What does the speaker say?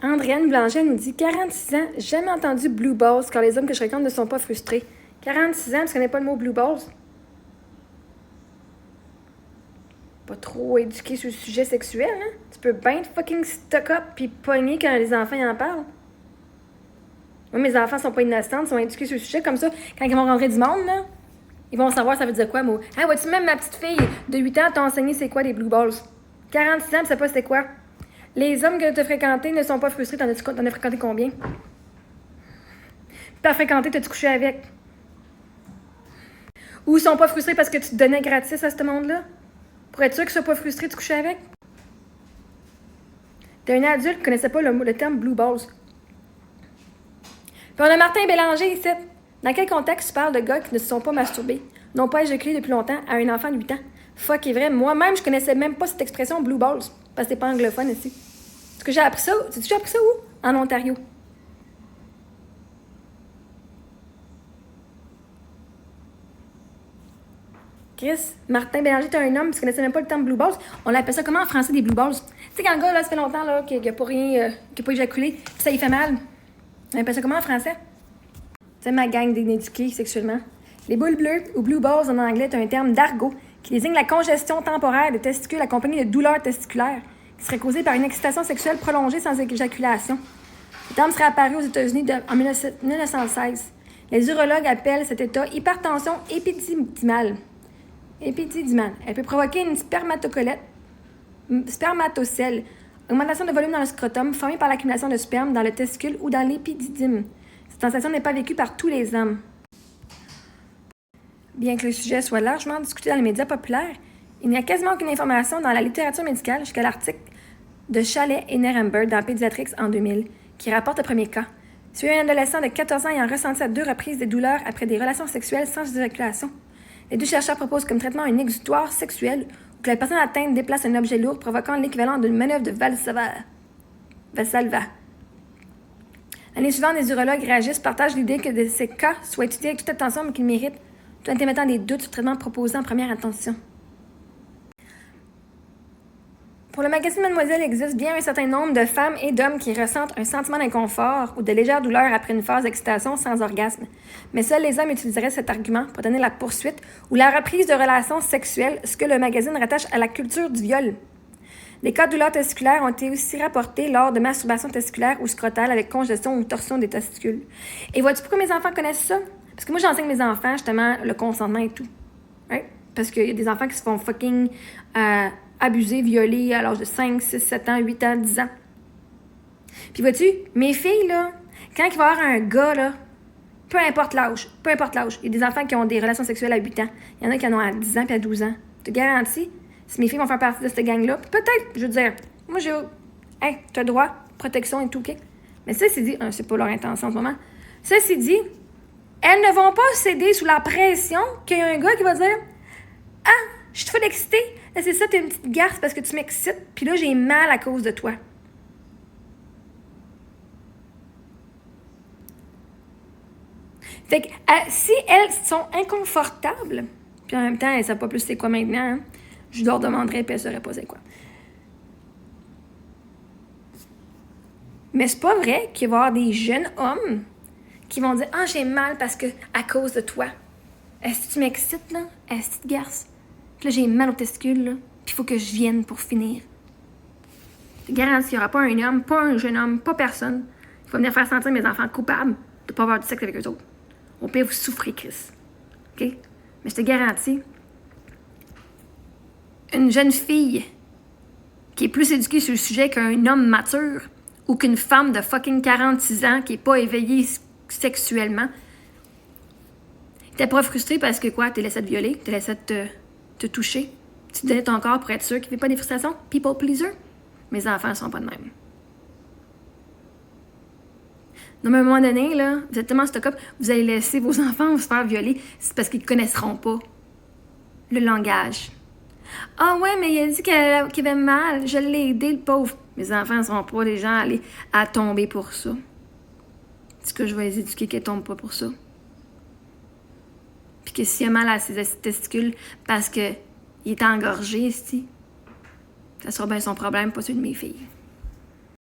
Andréane Blanchet nous dit 46 ans, jamais entendu blue balls car les hommes que je fréquente ne sont pas frustrés. 46 ans, tu connais pas le mot blue balls? Pas trop éduqué sur le sujet sexuel, hein? Tu peux bien te fucking stock up pis pogner quand les enfants y en parlent. Moi, mes enfants sont pas innocents, ils sont éduqués sur le sujet comme ça. Quand ils vont rentrer du monde, là, ils vont savoir ça veut dire quoi, moi. Ah, vois-tu, même ma petite fille de 8 ans t'a enseigné c'est quoi des blue balls? 46 ans, tu sais pas c'est quoi? Les hommes que tu as fréquentés ne sont pas frustrés. T'en as fréquenté combien? T'as fréquenté, t'as-tu couché avec? Ou ils sont pas frustrés parce que tu te donnais gratis à ce monde-là? Pour être sûr qu'ils soient pas frustrés de te coucher avec? T'es un adulte qui connaissait pas le terme blue balls. Puis on a Martin Bélanger ici. Dans quel contexte tu parles de gars qui ne se sont pas masturbés, n'ont pas éjaculé depuis longtemps à un enfant de 8 ans? Fuck, est vrai. Moi-même, je connaissais même pas cette expression blue balls. Parce que c'est pas anglophone ici. Est-ce que j'ai appris ça? Sais-tu que j'ai appris ça où? En Ontario. Chris, Martin Bélanger, t'es un homme, tu connaissais même pas le terme blue balls. On l'appelle ça comment en français des blue balls? Tu sais, quand le gars, là, ça fait longtemps, là, qu'il a pas rien, qu'il a pas éjaculé, puis ça, il fait mal. On appelle ça comment en français? C'est ma gang d'inéduqués sexuellement. Les boules bleues ou blue balls en anglais est un terme d'argot qui désigne la congestion temporaire des testicules accompagnée de douleurs testiculaires qui serait causée par une excitation sexuelle prolongée sans éjaculation. Le terme serait apparu aux États-Unis en 1916. Les urologues appellent cet état hypertension épididymale. Elle peut provoquer une spermatocèle, augmentation de volume dans le scrotum formée par l'accumulation de sperme dans le testicule ou dans l'épididyme. Cette sensation n'est pas vécue par tous les hommes. Bien que le sujet soit largement discuté dans les médias populaires, il n'y a quasiment aucune information dans la littérature médicale jusqu'à l'article de Chalet et Neremberg dans Pediatrics en 2000, qui rapporte le premier cas. Celui d'un adolescent de 14 ans ayant ressenti à 2 reprises des douleurs après des relations sexuelles sans éjaculation. Les 2 chercheurs proposent comme traitement un exutoire sexuel où que la personne atteinte déplace un objet lourd provoquant l'équivalent d'une manœuvre de Valsalva. L'année suivante, les urologues réagissent, partagent l'idée que ces cas soient étudiés avec toute attention mais qu'ils méritent, tout en émettant des doutes sur le traitement proposé en première intention. Pour le magazine Mademoiselle, il existe bien un certain nombre de femmes et d'hommes qui ressentent un sentiment d'inconfort ou de légère douleur après une phase d'excitation sans orgasme. Mais seuls les hommes utiliseraient cet argument pour donner la poursuite ou la reprise de relations sexuelles, ce que le magazine rattache à la culture du viol. Des cas de douleurs testiculaires ont été aussi rapportés lors de masturbation testiculaire ou scrotale avec congestion ou torsion des testicules. Et vois-tu pourquoi mes enfants connaissent ça? Parce que moi, j'enseigne mes enfants, justement, le consentement et tout. Right? Parce qu'il y a des enfants qui se font fucking abuser, violer à l'âge de 5, 6, 7 ans, 8 ans, 10 ans. Puis vois-tu, mes filles, là, quand il va y avoir un gars, là, peu importe l'âge, il y a des enfants qui ont des relations sexuelles à 8 ans. Il y en a qui en ont à 10 ans puis à 12 ans. Je te garantis, si mes filles vont faire partie de cette gang-là, peut-être, je veux dire, moi, hey, t'as droit, protection et tout, OK? Mais ça, c'est dit, c'est pas leur intention en ce moment. Ça, c'est dit, elles ne vont pas céder sous la pression qu'il y a un gars qui va dire « Ah, je suis trop excitée. Là, c'est ça, t'es une petite garce parce que tu m'excites. Puis là, j'ai mal à cause de toi. » Fait que si elles sont inconfortables, puis en même temps, elles ne savent pas plus c'est quoi maintenant, hein, je leur demanderais, puis elles ne sauraient pas c'est quoi. Mais c'est pas vrai qu'il va y avoir des jeunes hommes qui vont dire « Ah, j'ai mal parce que à cause de toi. Est-ce que tu m'excites, là? Est-ce que tu te garces? Puis là, j'ai mal aux testicules, là. Puis il faut que je vienne pour finir. » Je te garantis qu'il n'y aura pas un homme, pas un jeune homme, pas personne qui va venir faire sentir mes enfants coupables de ne pas avoir du sexe avec eux autres. Au pire, vous souffrez, Chris. OK? Mais je te garantis, une jeune fille qui est plus éduquée sur le sujet qu'un homme mature ou qu'une femme de fucking 46 ans qui n'est pas éveillée sexuellement, t'es pas frustrée parce que quoi? T'es laissé te violer, t'es laissé te toucher. Tu te donnais ton corps pour être sûr qu'il n'y ait pas des frustrations. People pleaser. Mes enfants ne sont pas de même. Donc, à un moment donné, là, vous êtes tellement stock-up, vous allez laisser vos enfants se faire violer. C'est parce qu'ils ne connaîtront pas le langage. Ah ouais, mais il a dit qu'il avait mal. Je l'ai aidé, le pauvre. Mes enfants ne seront pas les gens à tomber pour ça. Est-ce que je vais les éduquer qu'ils ne tombent pas pour ça? Puis que s'il a mal à ses testicules parce qu'il est engorgé ici, ça sera bien son problème, pas celui de mes filles.